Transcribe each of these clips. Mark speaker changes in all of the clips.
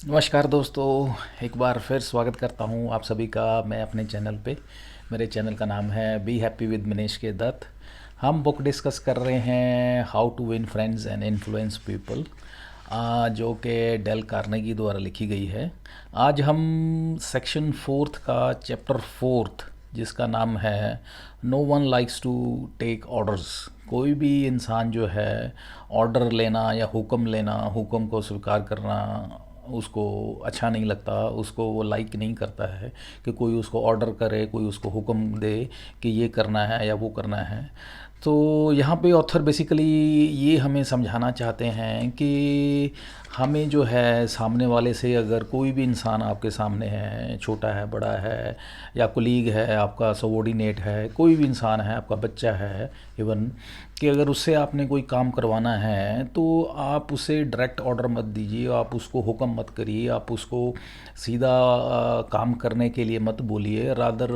Speaker 1: नमस्कार दोस्तों। एक बार फिर स्वागत करता हूं आप सभी का मैं अपने चैनल पे। मेरे चैनल का नाम है बी हैप्पी विद मनीष के दत्त। हम बुक डिस्कस कर रहे हैं how to win friends and influence people, जो कि डेल कार्नेगी द्वारा लिखी गई है। आज हम सेक्शन फोर्थ का चैप्टर फोर्थ, जिसका नाम है no one likes to take orders. कोई भी इंसान जो है ऑर्डर लेना या हुक्म लेना, हुक्म को स्वीकार करना उसको अच्छा नहीं लगता, उसको वो लाइक नहीं करता है कि कोई उसको ऑर्डर करे, कोई उसको हुक्म दे कि ये करना है या वो करना है। तो यहाँ पे ऑथर बेसिकली ये हमें समझाना चाहते हैं कि हमें जो है सामने वाले से, अगर कोई भी इंसान आपके सामने है, छोटा है बड़ा है या कुलीग है, आपका सबॉर्डिनेट है, कोई भी इंसान है, आपका बच्चा है इवन, कि अगर उससे आपने कोई काम करवाना है तो आप उसे डायरेक्ट ऑर्डर मत दीजिए, आप उसको हुक्म मत करिए, आप उसको सीधा काम करने के लिए मत बोलिए। रादर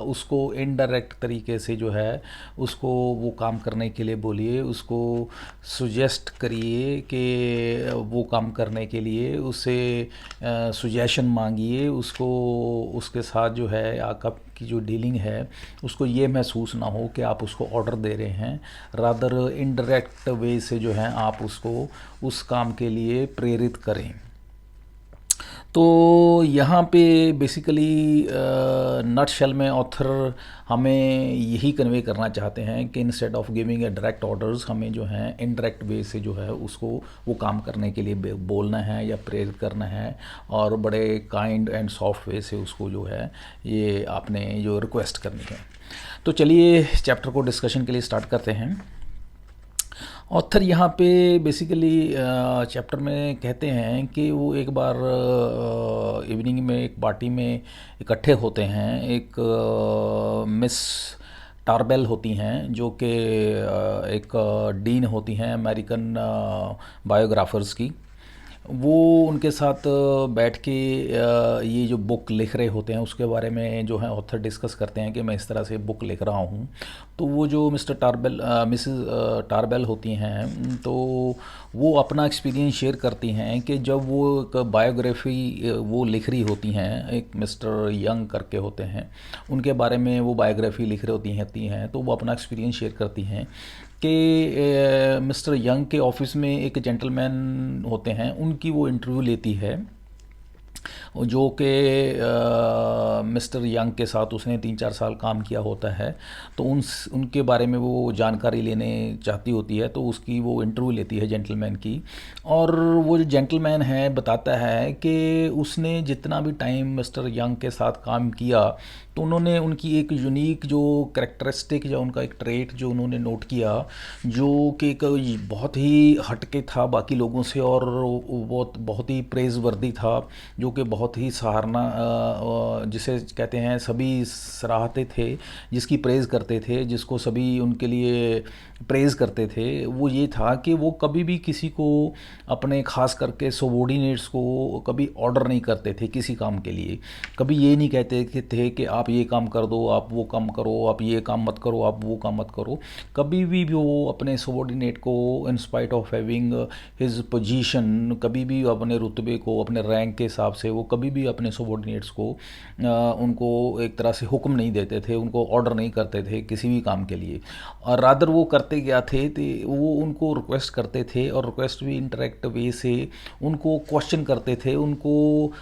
Speaker 1: उसको इनडायरेक्ट तरीके से जो है उसको वो काम करने के लिए बोलिए, उसको सुजेस्ट करिए कि वो काम करने के लिए उससे सुजेशन मांगिए। उसको उसके साथ जो है आपका की जो डीलिंग है उसको ये महसूस ना हो कि आप उसको ऑर्डर दे रहे हैं। रादर इनडायरेक्ट वे से जो है आप उसको उस काम के लिए प्रेरित करें। तो यहाँ पे बेसिकली नटशेल में ऑथर हमें यही कन्वे करना चाहते हैं कि instead of giving a direct orders, हमें जो है इनडायरेक्ट वे से जो है उसको वो काम करने के लिए बोलना है या प्रेरित करना है, और बड़े काइंड एंड सॉफ्ट वे से उसको जो है ये आपने जो रिक्वेस्ट करनी है। तो चलिए चैप्टर को डिस्कशन के लिए स्टार्ट करते हैं। ऑथर यहाँ पे बेसिकली चैप्टर में कहते हैं कि वो एक बार इवनिंग में एक पार्टी में इकट्ठे होते हैं। एक मिस टारबेल होती हैं जो कि एक डीन होती हैं अमेरिकन बायोग्राफर्स की। वो उनके साथ बैठ के ये जो बुक लिख रहे होते हैं उसके बारे में जो है ऑथर डिस्कस करते हैं कि मैं इस तरह से बुक लिख रहा हूँ। तो वो जो मिस्टर टारबेल मिसेस टारबेल होती हैं, तो वो अपना एक्सपीरियंस शेयर करती हैं कि जब वो एक बायोग्राफी वो लिख रही होती हैं, एक मिस्टर यंग करके होते हैं, उनके बारे में वो बायोग्राफी लिख रही होती हैं, तो वो अपना एक्सपीरियंस शेयर करती हैं कि मिस्टर यंग के ऑफिस में एक जेंटलमैन होते हैं, उनकी वो इंटरव्यू लेती है, जो कि मिस्टर यंग के साथ उसने 3-4 साल काम किया होता है। तो उनके बारे में वो जानकारी लेने चाहती होती है, तो उसकी वो इंटरव्यू लेती है जेंटलमैन की। और वो जो जेंटलमैन है बताता है कि उसने जितना भी टाइम मिस्टर यंग के साथ काम किया, तो उन्होंने उनकी एक यूनिक जो करेक्टरिस्टिक या उनका एक ट्रेट जो उन्होंने नोट किया, जो कि एक बहुत ही हटके था बाकी लोगों से और बहुत बहुत ही प्रेज़ वर्दी था, जो कि बहुत ही सराहना जिसे कहते हैं सभी सराहते थे, जिसकी प्रेज़ करते थे, जिसको सभी उनके लिए प्रेज़ करते थे। वो ये था कि वो कभी भी किसी को, अपने खास करके सबॉर्डिनेट्स को कभी ऑर्डर नहीं करते थे किसी काम के लिए। कभी ये नहीं कहते थे कि आप ये काम कर दो, आप वो काम करो, आप ये काम मत करो, आप वो काम मत करो। कभी भी वो अपने सबॉर्डिनेट को in spite of having his position, कभी भी अपने रुतबे को, अपने रैंक के हिसाब से वो कभी भी अपने सबॉर्डिनेट्स को उनको एक तरह से हुक्म नहीं देते थे, उनको ऑर्डर नहीं करते थे किसी भी काम के लिए। और रादर वो करते क्या थे तो वो उनको रिक्वेस्ट करते थे, और रिक्वेस्ट भी इंटरेक्ट वे से उनको क्वेश्चन करते थे, उनको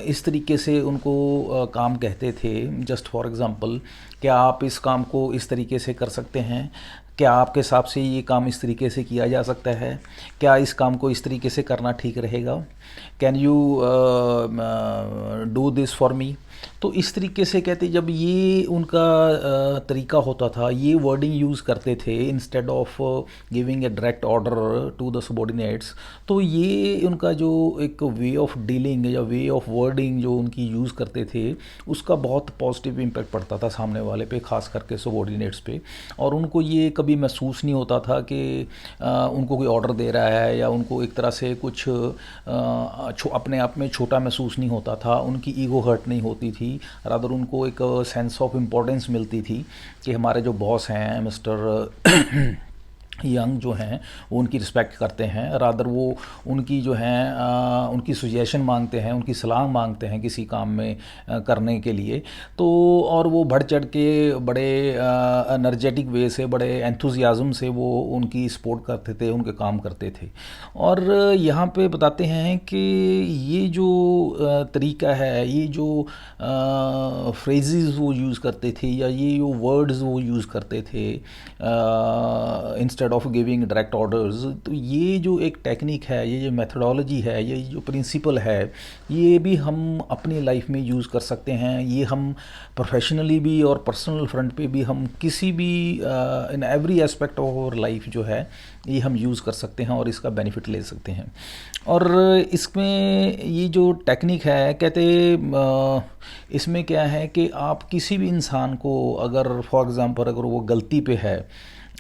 Speaker 1: इस तरीके से उनको काम कहते थे। जस्ट फॉर एग्ज़ाम्पल, क्या आप इस काम को इस तरीके से कर सकते हैं? क्या आपके हिसाब से ये काम इस तरीके से किया जा सकता है? क्या इस काम को इस तरीके से करना ठीक रहेगा? Can you do this for me? तो इस तरीके से कहते, जब ये उनका तरीका होता था, ये वर्डिंग यूज़ करते थे instead of giving a direct order to the subordinates. तो ये उनका जो एक वे ऑफ डीलिंग या वे ऑफ वर्डिंग जो उनकी यूज़ करते थे, उसका बहुत पॉजिटिव इम्पैक्ट पड़ता था सामने वाले पे, ख़ास करके सबॉर्डिनेट्स पे। और उनको ये कभी महसूस नहीं होता था कि उनको कोई ऑर्डर दे रहा है, या उनको एक तरह से कुछ अपने आप में छोटा महसूस नहीं होता था, उनकी ईगो हर्ट नहीं होती थी। रादर उनको एक सेंस ऑफ इम्पोर्टेंस मिलती थी कि हमारे जो बॉस हैं मिस्टर यंग जो हैं वो उनकी रिस्पेक्ट करते हैं, रादर वो उनकी जो हैं उनकी सुजेशन मांगते हैं, उनकी सलाह मांगते हैं किसी काम में करने के लिए। तो और वो बढ़ चढ़ के बड़े एनर्जेटिक वे से, बड़े एंथुजियाज़म से वो उनकी सपोर्ट करते थे, उनके काम करते थे। और यहाँ पे बताते हैं कि ये जो तरीका है, ये जो फ्रेजेस वो यूज़ करते थे या ये जो वर्ड्स वो यूज़ करते थे instead of giving direct orders, तो ये जो एक टेक्निक है, ये जो मेथडोलॉजी है, ये जो प्रिंसिपल है, ये भी हम अपनी लाइफ में यूज़ कर सकते हैं। ये हम प्रोफेशनली भी और पर्सनल फ्रंट पे भी हम किसी भी in every aspect of our life जो है ये हम यूज़ कर सकते हैं और इसका बेनिफिट ले सकते हैं। और इसमें ये जो टेक्निक है, कहते इसमें क्या है कि आप किसी भी इंसान को अगर फॉर एग्ज़ाम्पल अगर वो गलती पे है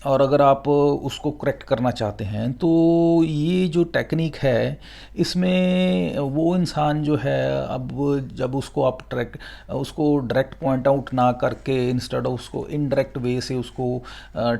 Speaker 1: और अगर आप उसको करेक्ट करना चाहते हैं, तो ये जो टेक्निक है इसमें वो इंसान जो है, अब जब उसको आप उसको डायरेक्ट पॉइंट आउट ना करके इंस्टेड ऑफ उसको इनडायरेक्ट वे से उसको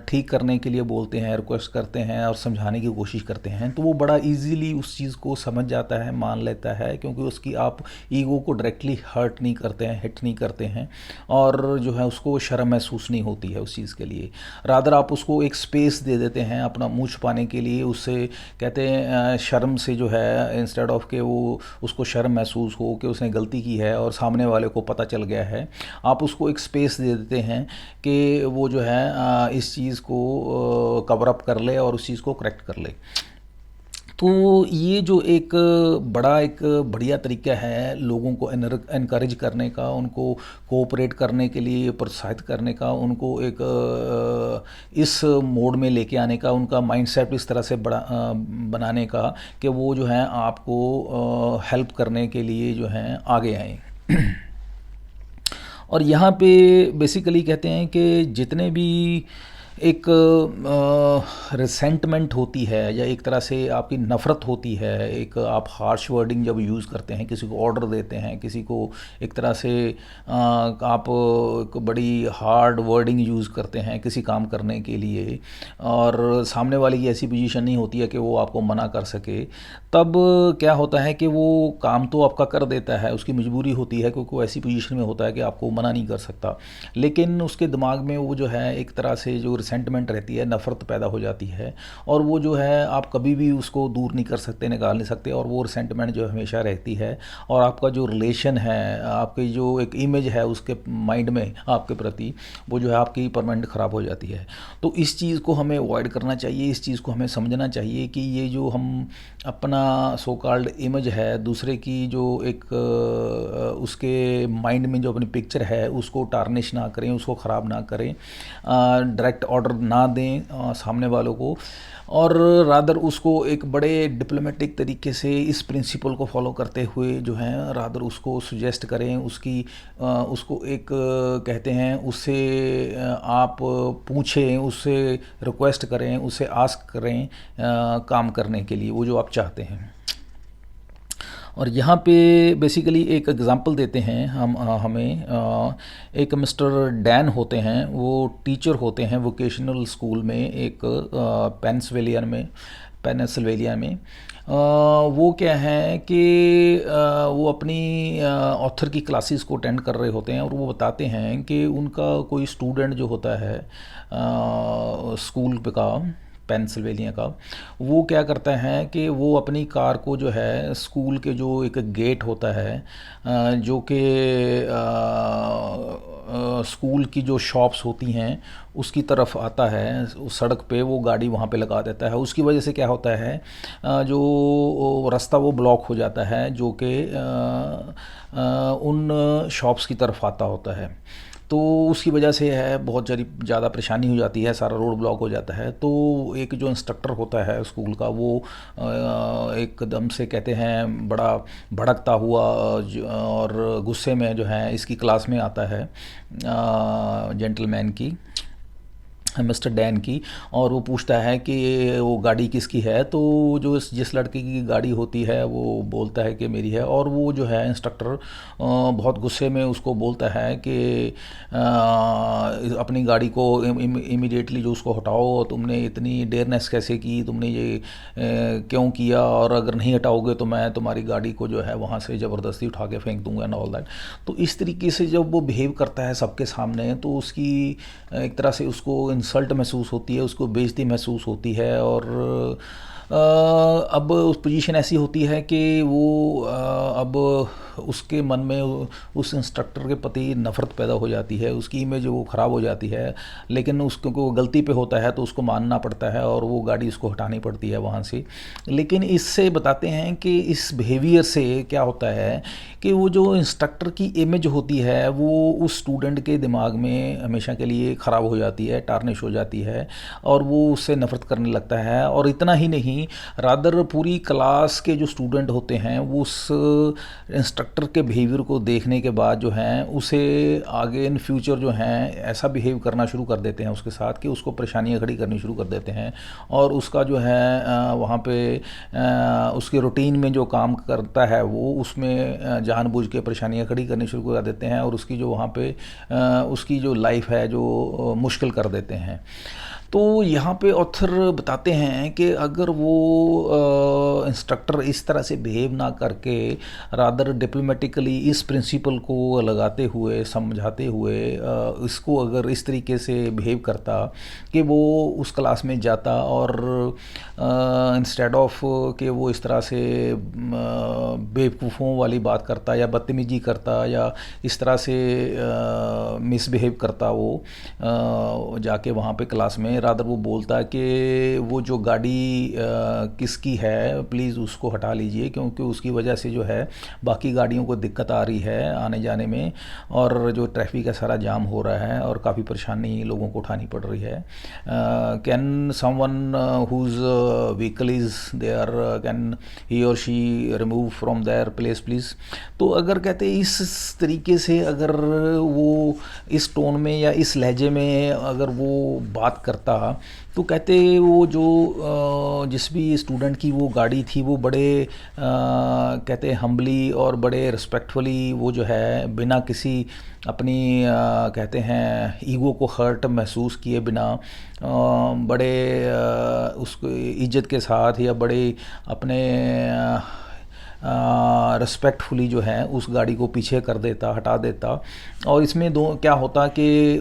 Speaker 1: ठीक करने के लिए बोलते हैं, रिक्वेस्ट करते हैं और समझाने की कोशिश करते हैं, तो वो बड़ा इजीली उस चीज़ को समझ जाता है, मान लेता है, क्योंकि उसकी आप ईगो को डायरेक्टली हर्ट नहीं करते हैं, हिट नहीं करते हैं, और जो है उसको शर्म महसूस नहीं होती है उस चीज़ के लिए। रादर आप उसको एक स्पेस दे देते हैं अपना मुंह छुपाने के लिए। उससे कहते हैं शर्म से जो है, इंस्टेड ऑफ के वो उसको शर्म महसूस हो कि उसने गलती की है और सामने वाले को पता चल गया है, आप उसको एक स्पेस दे देते हैं कि वो जो है इस चीज़ को कवर अप कर ले और उस चीज़ को करेक्ट कर ले। तो ये जो एक एक बढ़िया तरीका है लोगों को इनकरेज करने का, उनको कोऑपरेट करने के लिए प्रोत्साहित करने का, उनको एक इस मोड में लेके आने का, उनका माइंडसेट इस तरह से बनाने का कि वो जो है आपको हेल्प करने के लिए जो है आगे आए। और यहाँ पे बेसिकली कहते हैं कि जितने भी एक रिसेंटमेंट होती है या एक तरह से आपकी नफ़रत होती है, एक आप हार्श वर्डिंग जब यूज़ करते हैं, किसी को ऑर्डर देते हैं, किसी को एक तरह से आप एक बड़ी हार्ड वर्डिंग यूज़ करते हैं किसी काम करने के लिए, और सामने वाले की ऐसी पोजीशन नहीं होती है कि वो आपको मना कर सके, तब क्या होता है कि वो काम तो आपका कर देता है, उसकी मजबूरी होती है क्योंकि वो ऐसी पोजीशन में होता है कि आपको मना नहीं कर सकता, लेकिन उसके दिमाग में वो जो है एक तरह से जो रिसेंटमेंट रहती है, नफ़रत पैदा हो जाती है, और वो जो है आप कभी भी उसको दूर नहीं कर सकते, निकाल नहीं सकते, और वो रिसेंटमेंट जो हमेशा रहती है, और आपका जो रिलेशन है, आपकी जो एक इमेज है उसके माइंड में आपके प्रति, वो जो है आपकी परमानेंट ख़राब हो जाती है। तो इस चीज़ को हमें अवॉइड करना चाहिए, इस चीज़ को हमें समझना चाहिए कि ये जो हम अपना सो कॉल्ड इमेज है, दूसरे की जो एक उसके माइंड में जो अपनी पिक्चर है उसको टार्निश ना करें, उसको ख़राब ना करें, डायरेक्ट ऑर्डर ना दें सामने वालों को, और रादर उसको एक बड़े डिप्लोमेटिक तरीके से इस प्रिंसिपल को फॉलो करते हुए जो है रादर उसको सुजेस्ट करें, उसको एक कहते हैं उससे आप पूछें, उससे रिक्वेस्ट करें, उससे आस्क करें काम करने के लिए वो जो आप चाहते हैं। और यहाँ पे बेसिकली एक एग्ज़ाम्पल देते हैं हमें एक मिस्टर डैन होते हैं, वो टीचर होते हैं वोकेशनल स्कूल में एक पेनिसिल्वेनिया में। वो क्या है कि वो अपनी ऑथर की क्लासेस को अटेंड कर रहे होते हैं, और वो बताते हैं कि उनका कोई स्टूडेंट जो होता है स्कूल का, पेंसिल्वेनिया का, वो क्या करता है कि वो अपनी कार को जो है स्कूल के जो एक गेट होता है जो कि स्कूल की जो शॉप्स होती हैं उसकी तरफ आता है, उस सड़क पे वो गाड़ी वहाँ पे लगा देता है। उसकी वजह से क्या होता है जो रास्ता वो ब्लॉक हो जाता है जो कि उन शॉप्स की तरफ आता होता है। तो उसकी वजह से है बहुत ज़्यादा परेशानी हो जाती है, सारा रोड ब्लॉक हो जाता है। तो एक जो इंस्ट्रक्टर होता है स्कूल का, वो एकदम से कहते हैं बड़ा भड़कता हुआ और गुस्से में जो है इसकी क्लास में आता है जेंटलमैन की, मिस्टर डैन की, और वो पूछता है कि वो गाड़ी किसकी है। तो जो जिस लड़के की गाड़ी होती है वो बोलता है कि मेरी है, और वो जो है इंस्ट्रक्टर बहुत गुस्से में उसको बोलता है कि अपनी गाड़ी को इमीडिएटली जो उसको हटाओ, तुमने इतनी डेयरनेस कैसे की, तुमने ये क्यों किया, और अगर नहीं हटाओगे तो मैं तुम्हारी गाड़ी को जो है वहाँ से ज़बरदस्ती उठा के फेंक दूंगा एंड ऑल दैट। तो इस तरीके से जब वो बिहेव करता है सबके सामने, तो उसकी एक तरह से उसको इंसल्ट महसूस होती है, उसको बेइज्जती महसूस होती है, और अब उस पोजीशन ऐसी होती है कि वो अब उसके मन में उस इंस्ट्रक्टर के प्रति नफ़रत पैदा हो जाती है, उसकी इमेज वो ख़राब हो जाती है। लेकिन उसको गलती पे होता है तो उसको मानना पड़ता है, और वो गाड़ी उसको हटानी पड़ती है वहाँ से। लेकिन इससे बताते हैं कि इस बिहेवियर से क्या होता है कि वो जो इंस्ट्रक्टर की इमेज होती है वो उस स्टूडेंट के दिमाग में हमेशा के लिए ख़राब हो जाती है, टार्निश हो जाती है, और वो उससे नफ़रत करने लगता है। और इतना ही नहीं, रादर पूरी क्लास के जो स्टूडेंट होते हैं वो उस इंस्ट्रक्टर के बिहेवियर को देखने के बाद जो है उसे आगे इन फ्यूचर जो हैं ऐसा बिहेव करना शुरू कर देते हैं उसके साथ कि उसको परेशानियां खड़ी करनी शुरू कर देते हैं, और उसका जो है वहाँ पे उसके रूटीन में जो काम करता है वो उसमें जानबूझ के परेशानियां खड़ी करनी शुरू कर देते हैं, और उसकी जो वहाँ पे उसकी जो लाइफ है जो मुश्किल कर देते हैं। तो यहाँ पे ऑथर बताते हैं कि अगर वो इंस्ट्रक्टर इस तरह से बिहेव ना करके रादर डिप्लोमेटिकली इस प्रिंसिपल को लगाते हुए समझाते हुए इसको अगर इस तरीके से बिहेव करता कि वो उस क्लास में जाता, और इंस्टेड ऑफ कि वो इस तरह से बेवकूफ़ों वाली बात करता या बदतमीजी करता या इस तरह से मिसबिहेव करता, वो जाके वहाँ पे क्लास में रादर वो बोलता कि वो जो गाड़ी किसकी है प्लीज़ उसको हटा लीजिए, क्योंकि उसकी वजह से जो है बाकी गाड़ियों को दिक्कत आ रही है आने जाने में, और जो ट्रैफिक का सारा जाम हो रहा है और काफ़ी परेशानी लोगों को उठानी पड़ रही है। Can someone whose vehicle is there, can he और she remove from their place please. तो अगर कहते इस तरीके से अगर वो इस टोन में या इस लहजे में अगर वो बात करता, तो कहते वो जो जिस भी स्टूडेंट की वो गाड़ी थी वो बड़े कहते हम्बली और बड़े रिस्पेक्टफुली वो जो है बिना किसी अपनी कहते हैं ईगो को हर्ट महसूस किए बिना बड़े उसको इज्जत के साथ या बड़े अपने रिस्पेक्टफुली जो है उस गाड़ी को पीछे कर देता, हटा देता। और इसमें दो क्या होता कि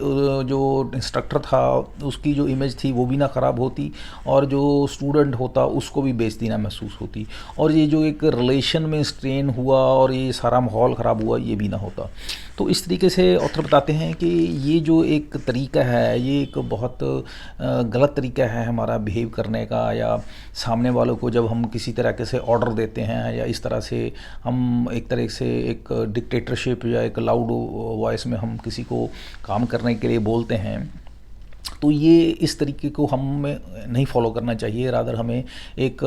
Speaker 1: जो इंस्ट्रक्टर था उसकी जो इमेज थी वो भी ना ख़राब होती, और जो स्टूडेंट होता उसको भी बेइज्जती ना महसूस होती, और ये जो एक रिलेशन में स्ट्रेन हुआ और ये सारा माहौल ख़राब हुआ ये भी ना होता। तो इस तरीके से ऑथर बताते हैं कि ये जो एक तरीका है ये एक बहुत गलत तरीका है हमारा बिहेव करने का, या सामने वालों को जब हम किसी तरीके से ऑर्डर देते हैं या इस तरह से हम एक तरह से एक डिक्टेटरशिप या एक लाउड वॉइस में हम किसी को काम करने के लिए बोलते हैं, तो ये इस तरीके को हमें नहीं फॉलो करना चाहिए। रादर हमें एक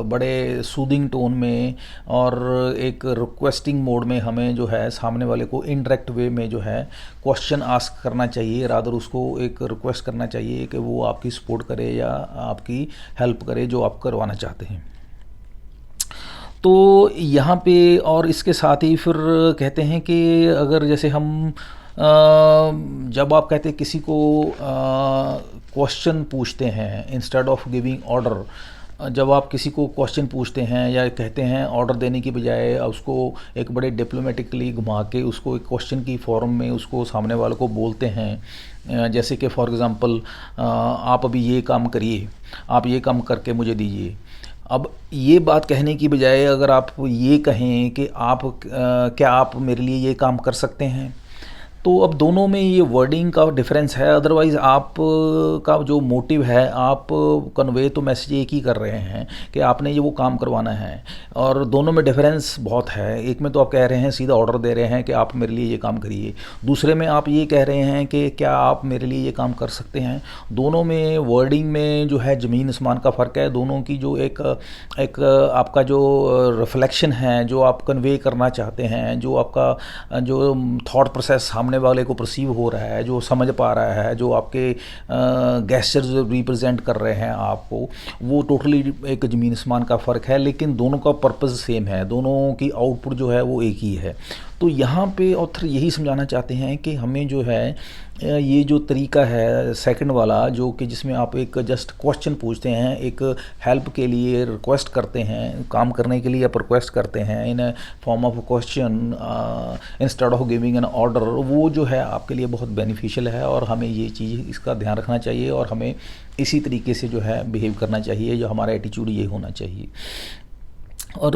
Speaker 1: बड़े सूदिंग टोन में और एक रिक्वेस्टिंग मोड में हमें जो है सामने वाले को इनडायरेक्ट वे में जो है क्वेश्चन आस्क करना चाहिए, रादर उसको एक रिक्वेस्ट करना चाहिए कि वो आपकी सपोर्ट करे या आपकी हेल्प करे जो आप करवाना चाहते हैं। तो यहाँ पे और इसके साथ ही फिर कहते हैं कि अगर जैसे हम जब आप कहते हैं किसी को क्वेश्चन पूछते हैं इंस्टेड ऑफ गिविंग ऑर्डर, जब आप किसी को क्वेश्चन पूछते हैं या कहते हैं ऑर्डर देने की बजाय उसको एक बड़े डिप्लोमेटिकली घुमा के उसको एक क्वेश्चन की फॉर्म में उसको सामने वाले को बोलते हैं, जैसे कि फॉर एग्ज़ाम्पल आप अभी ये काम करिए, आप ये काम करके मुझे दीजिए। अब ये बात कहने की बजाय अगर आप ये कहें कि आप क्या आप मेरे लिए ये काम कर सकते हैं, तो अब दोनों में ये वर्डिंग का डिफरेंस है। अदरवाइज़ आप का जो मोटिव है आप कन्वे तो मैसेज एक ही कर रहे हैं कि आपने ये वो काम करवाना है, और दोनों में डिफरेंस बहुत है। एक में तो आप कह रहे हैं सीधा ऑर्डर दे रहे हैं कि आप मेरे लिए ये काम करिए, दूसरे में आप ये कह रहे हैं कि क्या आप मेरे लिए ये काम कर सकते हैं। दोनों में वर्डिंग में जो है ज़मीन आसमान का फ़र्क है। दोनों की जो एक आपका जो रिफ्लेक्शन है, जो आप कन्वे करना चाहते हैं, जो आपका जो थॉट प्रोसेस सामने सामने वाले को परसीव हो रहा है, जो समझ पा रहा है, जो आपके गेस्चर्स रिप्रेजेंट कर रहे हैं आपको, वो टोटली एक ज़मीन आसमान का फ़र्क है, लेकिन दोनों का पर्पज़ सेम है, दोनों की आउटपुट जो है वो एक ही है। तो यहाँ पे ऑथर यही समझाना चाहते हैं कि हमें जो है ये जो तरीका है सेकंड वाला, जो कि जिसमें आप एक जस्ट क्वेश्चन पूछते हैं, एक हेल्प के लिए रिक्वेस्ट करते हैं, काम करने के लिए आप रिक्वेस्ट करते हैं in form of question instead of giving an order, वो जो है आपके लिए बहुत बेनिफिशियल है और हमें ये चीज़ इसका ध्यान रखना चाहिए और हमें इसी तरीके से जो है बिहेव करना चाहिए, जो हमारा एटीट्यूड ये होना चाहिए। और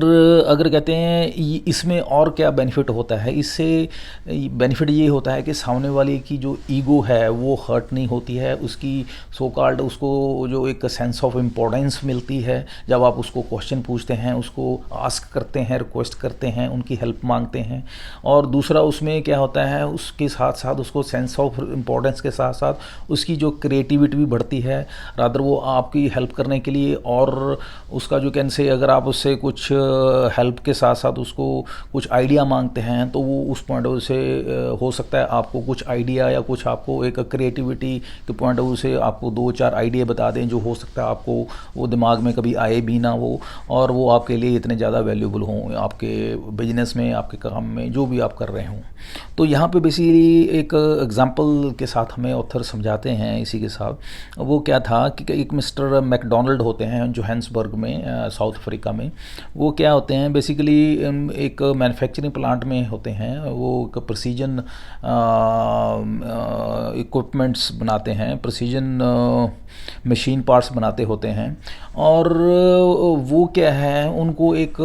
Speaker 1: अगर कहते हैं इसमें और क्या बेनिफिट होता है, इससे बेनिफिट ये होता है कि सामने वाले की जो ईगो है वो हर्ट नहीं होती है, उसकी सो कॉल्ड उसको जो एक सेंस ऑफ इम्पोर्टेंस मिलती है जब आप उसको क्वेश्चन पूछते हैं, उसको आस्क करते हैं, रिक्वेस्ट करते हैं, उनकी हेल्प मांगते हैं। और दूसरा उसमें क्या होता है, उसके साथ साथ उसको सेंस ऑफ इम्पोर्टेंस के साथ साथ उसकी जो क्रिएटिविटी भी बढ़ती है, रादर वो आपकी हेल्प करने के लिए, और उसका जो कैन से अगर आप उससे कुछ हेल्प के साथ साथ उसको कुछ आइडिया मांगते हैं तो वो उस पॉइंट ऑफ व्यू से हो सकता है आपको कुछ आइडिया या कुछ आपको एक क्रिएटिविटी के पॉइंट ऑफ व्यू से आपको 2-4 आइडिया बता दें, जो हो सकता है आपको वो दिमाग में कभी आए भी ना हो, और वो आपके लिए इतने ज़्यादा वैल्यूबल हों आपके बिजनेस में, आपके काम में, जो भी आप कर रहे हों। तो यहाँ पे बेसिकली एक एग्जांपल के साथ हमें ऑथर समझाते हैं इसी के साथ। वो क्या था कि एक मिस्टर मैकडोनल्ड होते हैं जोहान्सबर्ग में, साउथ अफ्रीका में। वो क्या होते हैं बेसिकली एक मैन्युफैक्चरिंग प्लांट में होते हैं, वो एक प्रिसीजन इक्विपमेंट्स बनाते हैं, प्रिसीजन मशीन पार्ट्स बनाते होते हैं। और वो क्या है, उनको एक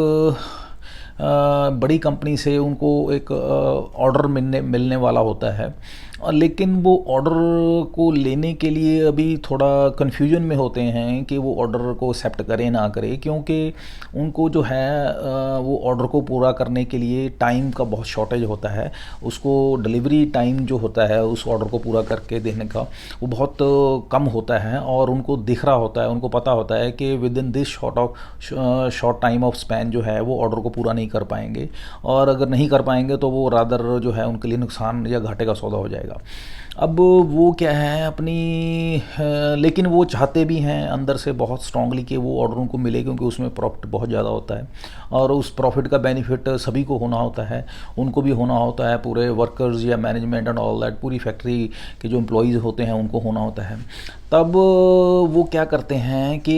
Speaker 1: बड़ी कंपनी से उनको एक ऑर्डर मिलने वाला होता है, और लेकिन वो ऑर्डर को लेने के लिए अभी थोड़ा कन्फ्यूजन में होते हैं कि वो ऑर्डर को एक्सेप्ट करें ना करें, क्योंकि उनको जो है वो ऑर्डर को पूरा करने के लिए टाइम का बहुत शॉर्टेज होता है। उसको डिलीवरी टाइम जो होता है उस ऑर्डर को पूरा करके देने का वो बहुत कम होता है, और उनको दिख रहा होता है, उनको पता होता है कि with in this short time of span जो है वो ऑर्डर को पूरा नहीं कर पाएंगे, और अगर नहीं कर पाएंगे तो वो रादर जो है उनके लिए नुकसान या घाटे का सौदा हो जाएगा। अब वो क्या है लेकिन वो चाहते भी हैं अंदर से बहुत स्ट्रांगली कि वो ऑर्डर उनको मिले, क्योंकि उसमें प्रॉफिट बहुत ज़्यादा होता है, और उस प्रॉफिट का बेनिफिट सभी को होना होता है, उनको भी होना होता है, पूरे वर्कर्स या मैनेजमेंट एंड ऑल दैट, पूरी फैक्ट्री के जो एम्प्लॉयज़ होते हैं उनको होना होता है। तब वो क्या करते हैं कि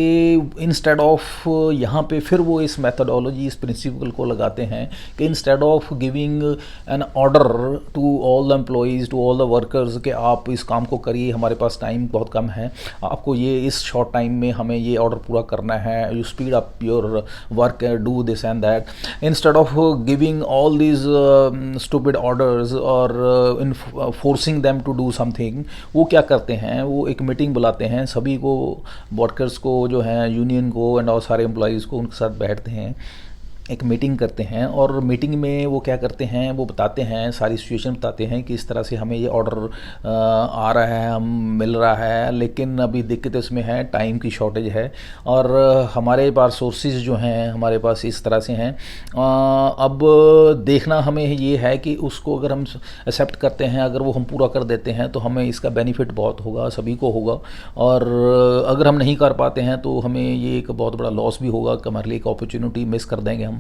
Speaker 1: इंस्टेड ऑफ यहाँ पे फिर वो इस मेथडोलॉजी, इस प्रिंसिपल को लगाते हैं कि instead of giving an order to all the employees, to all the workers कि आप इस काम को करिए, हमारे पास टाइम बहुत कम है, आपको ये इस शॉर्ट टाइम में हमें ये ऑर्डर पूरा करना है, you speed up your work, do this and that, instead of giving all these stupid orders और enforcing them to do something, वो क्या करते हैं, वो एक मीटिंग बुलाते हैं, सभी को, वर्कर्स को जो है, यूनियन को एंड और सारे एम्प्लॉयज़ को, उनके साथ बैठते हैं, एक मीटिंग करते हैं, और मीटिंग में वो क्या करते हैं, वो बताते हैं, सारी सिचुएशन बताते हैं कि इस तरह से हमें ये ऑर्डर आ रहा है, हम मिल रहा है, लेकिन अभी दिक्कत इसमें है, टाइम की शॉर्टेज है, और हमारे पास सोर्सेज जो हैं हमारे पास इस तरह से हैं। अब देखना हमें ये है कि उसको अगर हम एक्सेप्ट करते हैं, अगर वो हम पूरा कर देते हैं तो हमें इसका बेनिफिट बहुत होगा, सभी को होगा, और अगर हम नहीं कर पाते हैं तो हमें ये एक बहुत बड़ा लॉस भी होगा, कि हमारे लिए एक अपॉर्चुनिटी मिस कर देंगे हम।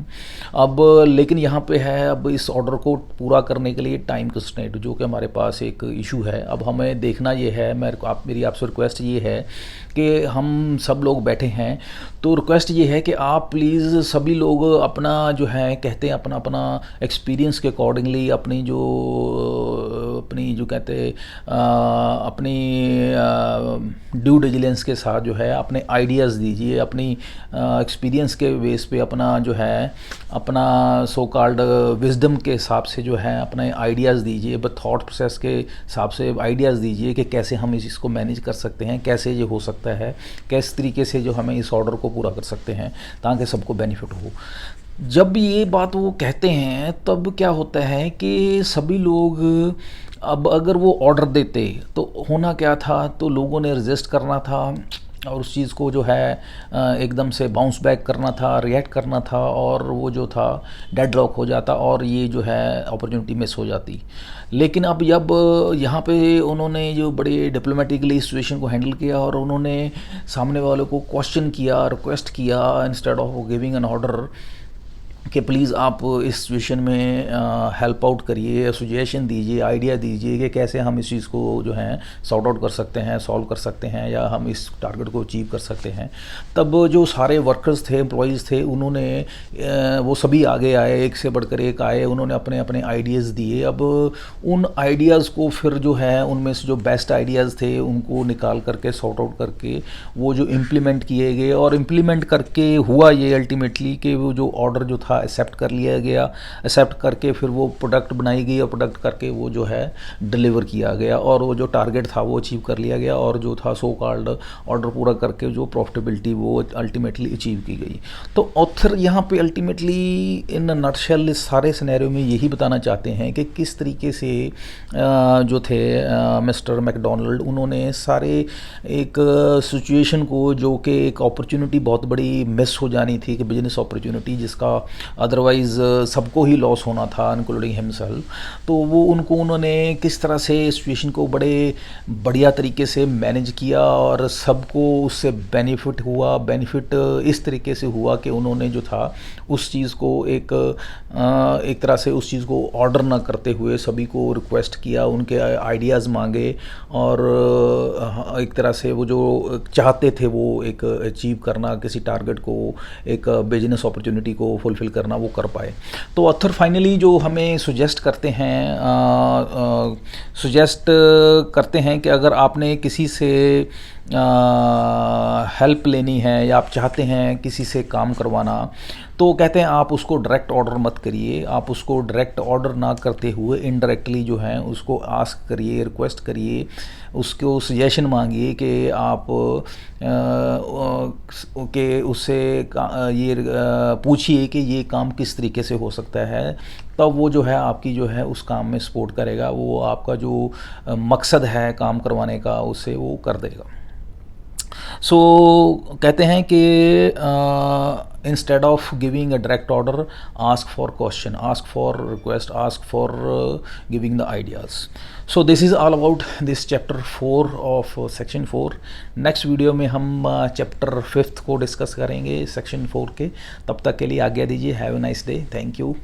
Speaker 1: अब लेकिन यहाँ पे है, अब इस ऑर्डर को पूरा करने के लिए टाइम कंस्ट्रेंट जो कि हमारे पास एक इशू है। अब हमें देखना ये है, मेरी आपसे रिक्वेस्ट ये है कि हम सब लोग बैठे हैं, तो रिक्वेस्ट ये है कि आप प्लीज़ सभी लोग अपना जो है, कहते हैं अपना अपना एक्सपीरियंस के अकॉर्डिंगली, अपनी जो कहते अपनी ड्यू डिलिजेंस के साथ जो है अपने आइडियाज़ दीजिए, अपनी एक्सपीरियंस के बेस पे अपना जो है, अपना सो कॉल्ड विजडम के हिसाब से जो है अपने आइडियाज़ दीजिए, बट थॉट प्रोसेस के हिसाब से आइडियाज़ दीजिए कि कैसे हम इसको मैनेज कर सकते हैं, कैसे ये हो सकता है, किस तरीके से जो हमें इस ऑर्डर को पूरा कर सकते हैं ताकि सबको बेनिफिट हो। जब ये बात वो कहते हैं तब क्या होता है कि सभी लोग, अब अगर वो ऑर्डर देते तो होना क्या था, तो लोगों ने रजिस्ट करना था, और उस चीज़ को जो है एकदम से बाउंस बैक करना था, रिएक्ट करना था, और वो जो था डेडलॉक हो जाता और ये जो है अपॉर्चुनिटी मिस हो जाती। लेकिन अब जब यहाँ पे उन्होंने जो बड़े डिप्लोमेटिकली सिचुएशन को हैंडल किया और उन्होंने सामने वालों को क्वेश्चन किया, रिक्वेस्ट किया, instead of giving an order कि प्लीज़ आप इस सिचुएशन में हेल्प आउट करिए, सुजेशन दीजिए, आइडिया दीजिए कि कैसे हम इस चीज़ को जो है सॉर्ट आउट कर सकते हैं, सॉल्व कर सकते हैं, या हम इस टारगेट को अचीव कर सकते हैं। तब जो सारे वर्कर्स थे, एम्प्लॉयज़ थे, उन्होंने वो सभी आगे आए, एक से बढ़कर एक आए, उन्होंने अपने अपने आइडियाज़ दिए। अब उन आइडियाज़ को फिर जो है उनमें से जो बेस्ट आइडियाज़ थे उनको निकाल करके सॉर्ट आउट करके वो जो इम्प्लीमेंट किए गए, और इम्प्लीमेंट करके हुआ ये अल्टीमेटली कि वो जो ऑर्डर जो था एक्सेप्ट कर लिया गया, एक्सेप्ट करके फिर वो प्रोडक्ट बनाई गई और प्रोडक्ट करके वो जो है डिलीवर किया गया, और वो जो टारगेट था वो अचीव कर लिया गया, और जो था सो कॉल्ड ऑर्डर पूरा करके जो प्रॉफिटेबिलिटी वो अल्टीमेटली अचीव की गई। तो ऑथर यहाँ पे अल्टीमेटली इन नटशेल इस सारे सिनेरियो में यही बताना चाहते हैं कि किस तरीके से जो थे मिस्टर मैकडोनाल्ड, उन्होंने सारे एक सिचुएशन को जो कि एक अपॉर्चुनिटी बहुत बड़ी मिस हो जानी थी, कि बिजनेस अपॉर्चुनिटी जिसका अदरवाइज़ सबको ही लॉस होना था इंक्लूडिंग हिमसेल्फ, तो वो उन्होंने किस तरह से सिचुएशन को बड़े बढ़िया तरीके से मैनेज किया और सबको उससे बेनिफिट हुआ। बेनिफिट इस तरीके से हुआ कि उन्होंने जो था उस चीज़ को एक तरह से उस चीज़ को ऑर्डर ना करते हुए सभी को रिक्वेस्ट किया, उनके आइडियाज़ मांगे, और एक तरह से वो जो चाहते थे वो एक अचीव करना, किसी टारगेट को, एक बिजनेस अपॉर्चुनिटी को फुलफ़िल करना, वो कर पाए। तो ऑथर फाइनली जो हमें सुजेस्ट करते हैं कि अगर आपने किसी से हेल्प लेनी है या आप चाहते हैं किसी से काम करवाना, तो कहते हैं आप उसको डायरेक्ट ऑर्डर मत करिए, आप उसको डायरेक्ट ऑर्डर ना करते हुए इनडायरेक्टली जो है उसको आस्क करिए, रिक्वेस्ट करिए, उसको सजेशन मांगिए कि आप के उससे ये पूछिए कि ये काम किस तरीके से हो सकता है। तब वो जो है आपकी जो है उस काम में सपोर्ट करेगा, वो आपका जो मकसद है काम करवाने का उससे वो कर देगा। सो कहते हैं कि instead of giving a direct order, ask for question, ask for request, ask for giving the ideas. So this is all about this chapter 4 of section 4। Next video में हम चैप्टर 5 को डिस्कस करेंगे सेक्शन 4 के। तब तक के लिए आज्ञा दीजिए। Have a nice day. Thank you.